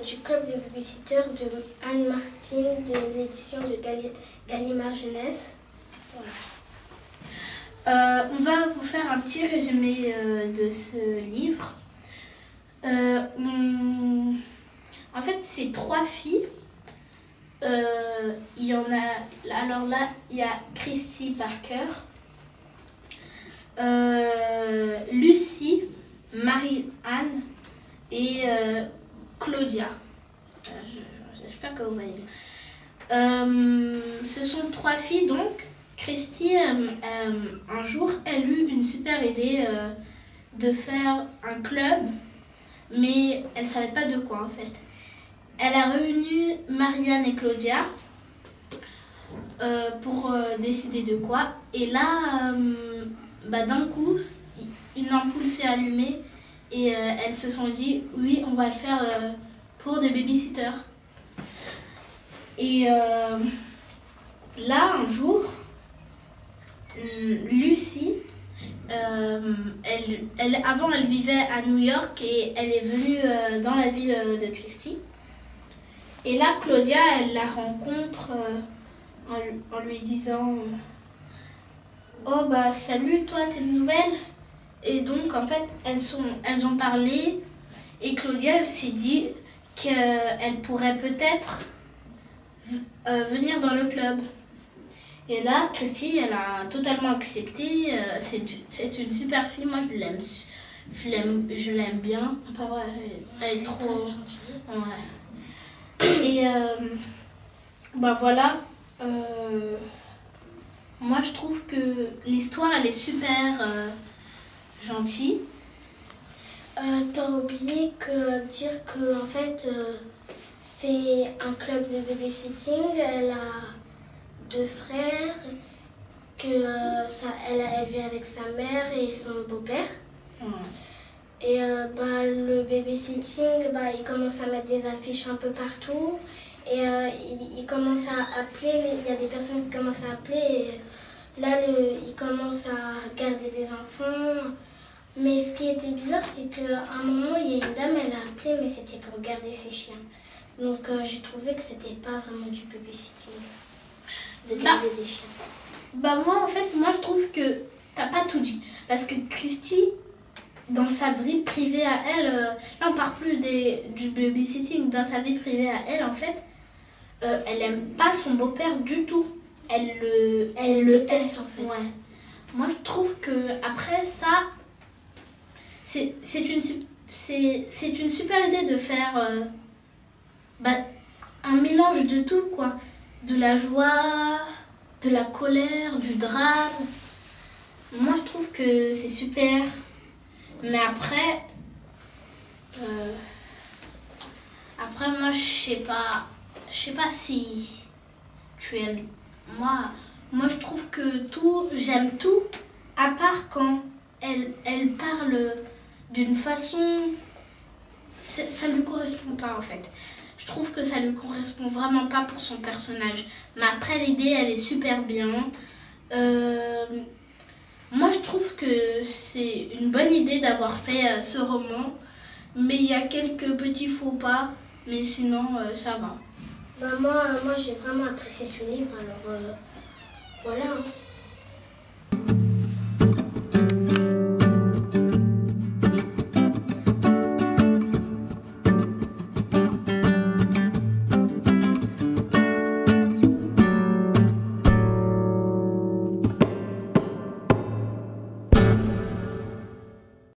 du club de babysitters de Anne-Martine de l'édition de Gallimard Jeunesse. Voilà. On va vous faire un petit résumé de ce livre. En fait, c'est 3 filles. Il y en a. Alors là, il y a Christy Parker, Lucie, Marie-Anne et Claudia. J'espère que vous voyez. Ce sont 3 filles donc. Christy, un jour, elle eut une super idée de faire un club, mais elle ne savait pas de quoi en fait. Elle a réuni Marianne et Claudia pour décider de quoi. Et là, d'un coup, une ampoule s'est allumée et elles se sont dit oui, on va le faire pour des babysitters. Et là, un jour, Lucie, avant elle vivait à New York et elle est venue dans la ville de Christy. Et là, Claudia, elle la rencontre en lui disant oh bah salut, toi t'es nouvelle. Et donc en fait elles ont parlé et Claudia elle s'est dit qu'elle pourrait peut-être venir dans le club. Et là, Christy, elle a totalement accepté. C'est une super fille, moi je l'aime bien. Pas vrai, elle est trop gentille. Ouais. Et voilà. Moi je trouve que l'histoire elle est super gentille. T'as oublié dire que en fait c'est un club de babysitting. Elle a 2 frères, elle vit avec sa mère et son beau-père. Et le babysitting, il commence à mettre des affiches un peu partout. Et il commence à appeler, il y a des personnes qui commencent à appeler. Et là, il commence à garder des enfants. Mais ce qui était bizarre, c'est qu'à un moment, il y a une dame, elle a appelé, mais c'était pour garder ses chiens. Donc j'ai trouvé que c'était pas vraiment du babysitting, de garder des chiens. Moi, en fait, je trouve que t'as pas tout dit. Parce que Christy, dans sa vie privée à elle, là on parle plus du babysitting, dans sa vie privée à elle, en fait, elle aime pas son beau-père du tout. Elle le déteste en fait. Ouais. Moi je trouve que après ça, c'est une super idée de faire un mélange de tout quoi. De la joie, de la colère, du drame. Moi je trouve que c'est super. Mais après moi je sais pas si tu aimes. Moi je trouve que j'aime tout, à part quand elle parle d'une façon, ça lui correspond pas en fait. Je trouve que ça lui correspond vraiment pas pour son personnage. Mais après l'idée elle est super bien. Moi je trouve que c'est une bonne idée d'avoir fait ce roman. Mais il y a quelques petits faux pas. Mais sinon ça va. Moi j'ai vraiment apprécié ce livre, alors voilà.